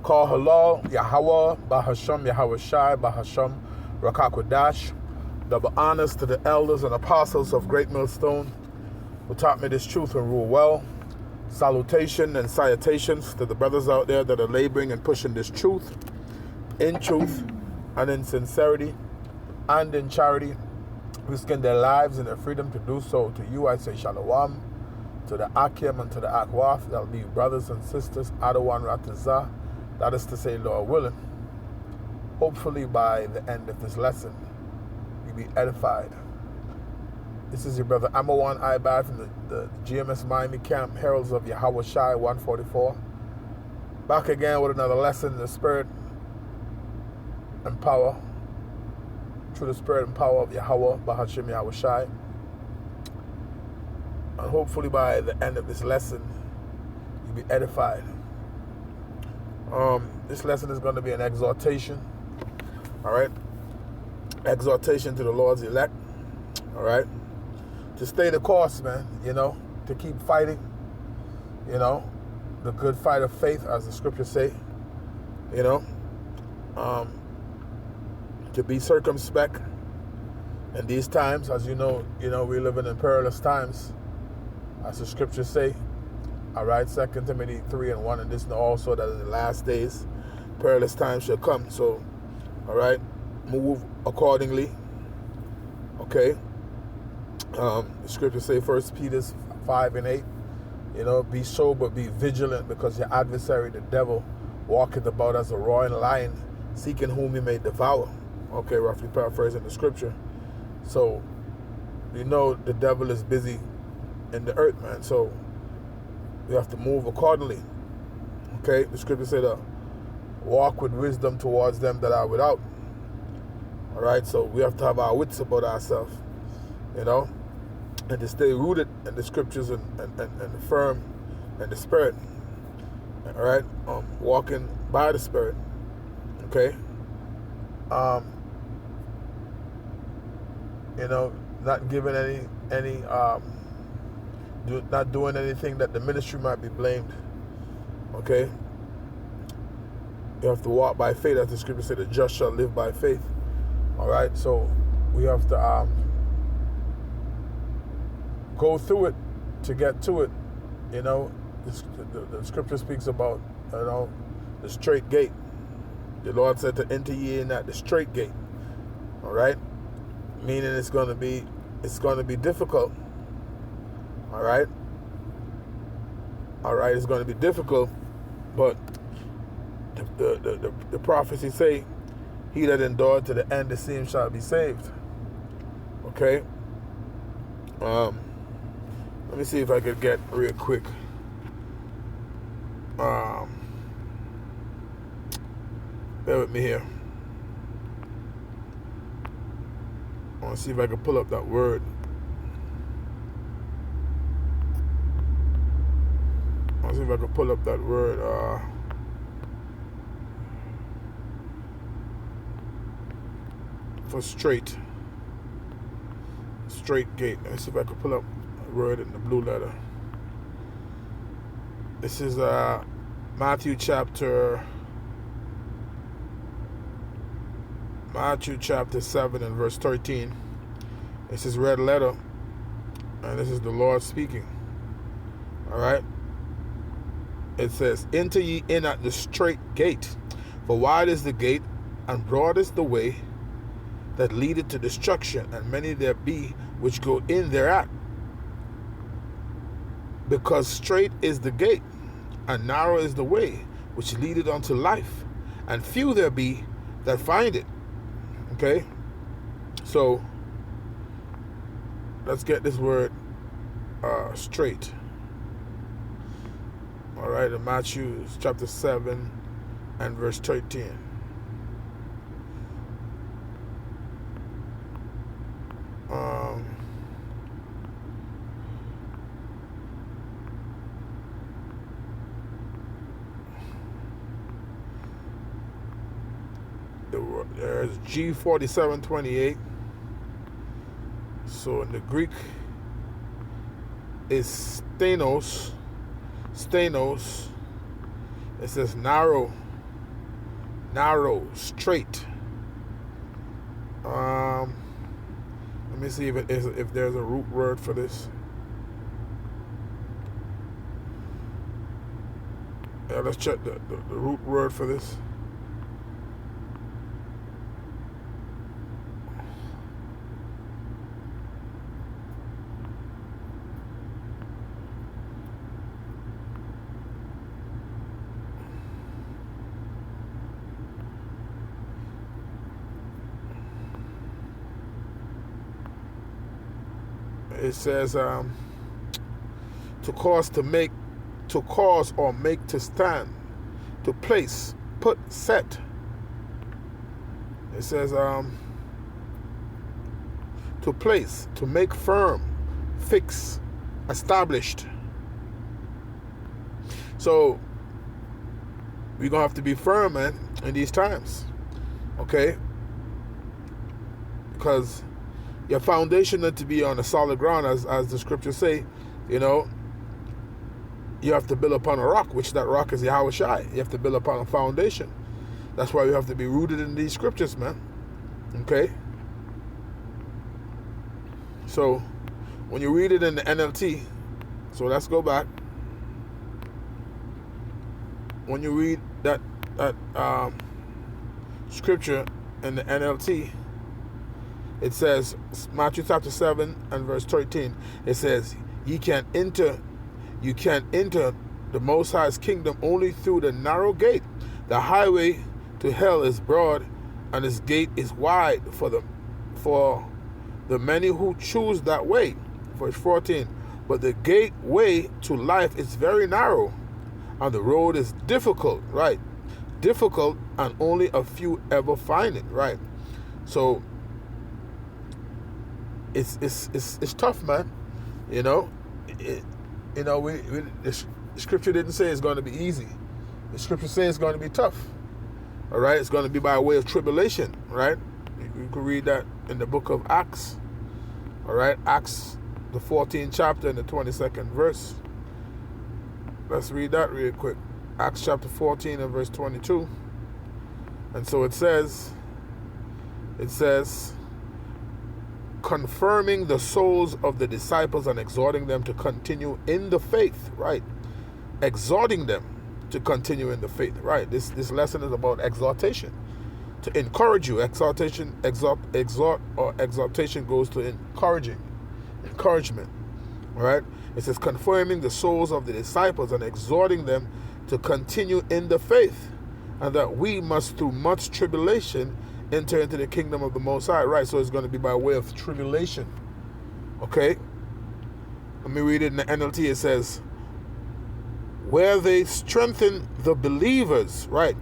Call halal, Yahweh, Bahasham, Yahweh Shai, Bahasham, Rakakwadash. Double honors to the elders and apostles of Great Millstone who taught me this truth and rule well. Salutation and salutations to the brothers out there that are laboring and pushing this truth and in sincerity and in charity, risking their lives and their freedom to do so. To you I say shalom, to the Akim and to the Akwaf, that'll be brothers and sisters, Adawan Ratazah, that is to say, Lord willing. Hopefully by the end of this lesson, you'll be edified. This is your brother Amawan Ibad from the GMS Miami Camp, Heralds of Yahweh Shai 144. Back again with another lesson in the spirit and power, through the spirit and power of Yahweh, Bahashim Yahweh Shai. And hopefully by the end of this lesson, you'll be edified. This lesson is going to be an exhortation. All right? Exhortation to the Lord's elect. All right? To stay the course, man, to keep fighting, the good fight of faith, as the scriptures say, to be circumspect in these times. As we're living in perilous times, as the scriptures say. All right, 2 Timothy 3:1, and this know also that in the last days, perilous times shall come. So, all right, move accordingly. Okay. The scriptures say, 1 Peter 5:8, be sober, be vigilant, because your adversary, the devil, walketh about as a roaring lion, seeking whom he may devour. Okay, roughly paraphrasing the scripture. So, the devil is busy in the earth, man. So, we have to move accordingly. Okay, the scripture said, walk with wisdom towards them that are without. All right, so we have to have our wits about ourselves, and to stay rooted in the scriptures and firm in the spirit. All right, walking by the spirit. Okay, not giving any not doing anything that the ministry might be blamed. Okay, you have to walk by faith, as the scripture said, the just shall live by faith. All right, so we have to go through it to get to it. The scripture speaks about the straight gate. The Lord said to enter ye in at the straight gate. All right, meaning it's going to be difficult. All right, it's going to be difficult, but the prophecy say, he that endured to the end, the same shall be saved. Okay. Let me see if I could get real quick. Bear with me here. I want to see if I can pull up that word. For straight gate. Let's see if I can pull up a word in the blue letter. This is Matthew chapter 7 and verse 13. This is red letter, and this is the Lord speaking. All right. It says, enter ye in at the straight gate, for wide is the gate, and broad is the way that leadeth to destruction, and many there be which go in thereat. Because straight is the gate, and narrow is the way which leadeth unto life, and few there be that find it. Okay? So, let's get this word straight. All right, in Matthew chapter 7 and verse 13. There's G4728. So in the Greek, is stenos. It says narrow narrow, straight. Let me see if there's a root word for this. Yeah, let's check the root word for this. It says to cause or make to stand, to place, put, set. It says to place, to make firm, fix, established. So we're gonna have to be firm, man, in these times, okay? Because your foundation need to be on a solid ground, as the scriptures say. You know, you have to build upon a rock, which that rock is Yahweh Shai. You have to build upon a foundation. That's why you have to be rooted in these scriptures, man. Okay? So, when you read it in the NLT, so let's go back. When you read that scripture in the NLT, it says, Matthew chapter 7 and verse 13, it says, you can enter the Most High's kingdom only through the narrow gate. The highway to hell is broad, and its gate is wide for the many who choose that way. Verse 14, but the gateway to life is very narrow, and the road is difficult, right? Difficult, and only a few ever find it, right? So it's tough, man. You know, the scripture didn't say it's going to be easy. The scripture says it's going to be tough. All right, it's going to be by way of tribulation, right? You can read that in the book of Acts. All right, Acts, the 14th chapter and the 22nd verse. Let's read that real quick. Acts chapter 14 and verse 22. And so it says, confirming the souls of the disciples and exhorting them to continue in the faith, right? Exhorting them to continue in the faith, right? This lesson is about exhortation, to encourage you. Exhortation goes to encouragement, all right? It says confirming the souls of the disciples and exhorting them to continue in the faith, and that we must through much tribulation enter into the kingdom of the Most High, right? So it's going to be by way of tribulation, okay? Let me read it in the NLT. It says, where they strengthen the believers, right?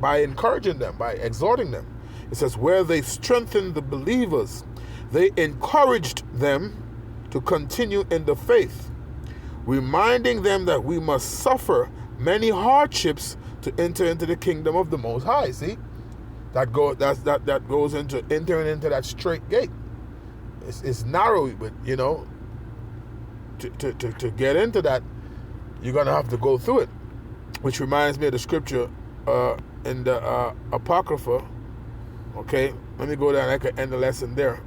By encouraging them, by exhorting them. It says, where they strengthen the believers, they encouraged them to continue in the faith, reminding them that we must suffer many hardships to enter into the kingdom of the Most High. See? That goes into entering into that straight gate. It's narrow, but you know, to get into that, you're gonna have to go through it. Which reminds me of the scripture in the Apocrypha. Okay, let me go there and I can end the lesson there.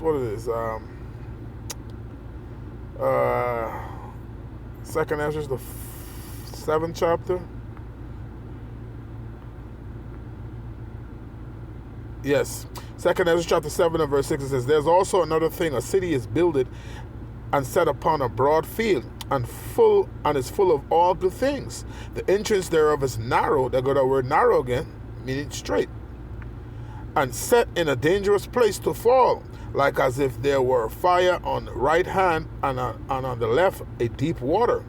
What it is? Second Ezra, the 7th chapter. Yes. 2nd Ezra chapter 7 and verse 6, it says, there's also another thing. A city is builded and set upon a broad field, and is full of all good things. The entrance thereof is narrow. They got that word narrow again, meaning straight. And set in a dangerous place to fall, like as if there were fire on the right hand and on the left a deep water.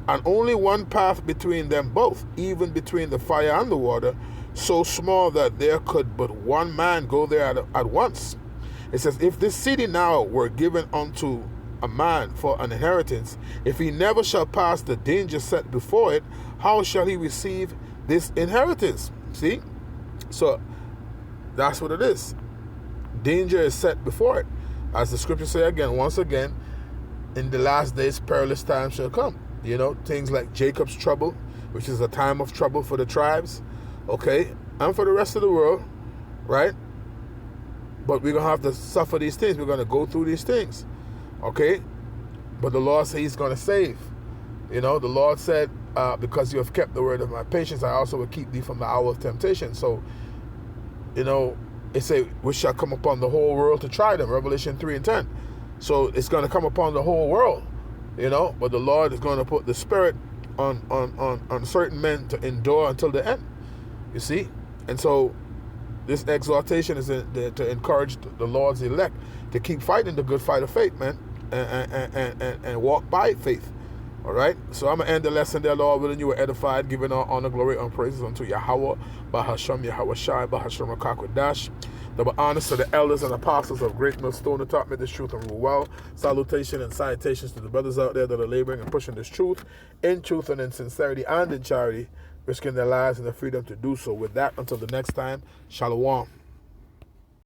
And only one path between them both, even between the fire and the water, so small that there could but one man go there at once. It says, if this city now were given unto a man for an inheritance, if he never shall pass the danger set before it, how shall he receive this inheritance? See? So that's what it is. Danger is set before it. As the scriptures say again, once again, in the last days perilous times shall come. You know, things like Jacob's trouble, which is a time of trouble for the tribes, okay, and for the rest of the world, right? But we're going to have to suffer these things. We're going to go through these things, okay? But the Lord said he's going to save. The Lord said, because you have kept the word of my patience, I also will keep thee from the hour of temptation. So, it say, which shall come upon the whole world to try them, Revelation 3:10. So it's going to come upon the whole world, but the Lord is going to put the Spirit on certain men to endure until the end, you see? And so this exhortation is to encourage the Lord's elect to keep fighting the good fight of faith, man, and walk by faith. All right, so I'm going to end the lesson there, Lord willing. You were edified, giving all honor, glory, and praises unto Yahweh, Bahasham, Yahweh Shai, Bahasham Rakakwadash. Double honors to the elders and apostles of Great Millstone who taught me this truth and rule well. Salutation and salutations to the brothers out there that are laboring and pushing this truth in truth and in sincerity and in charity, risking their lives and their freedom to do so. With that, until the next time, Shalom.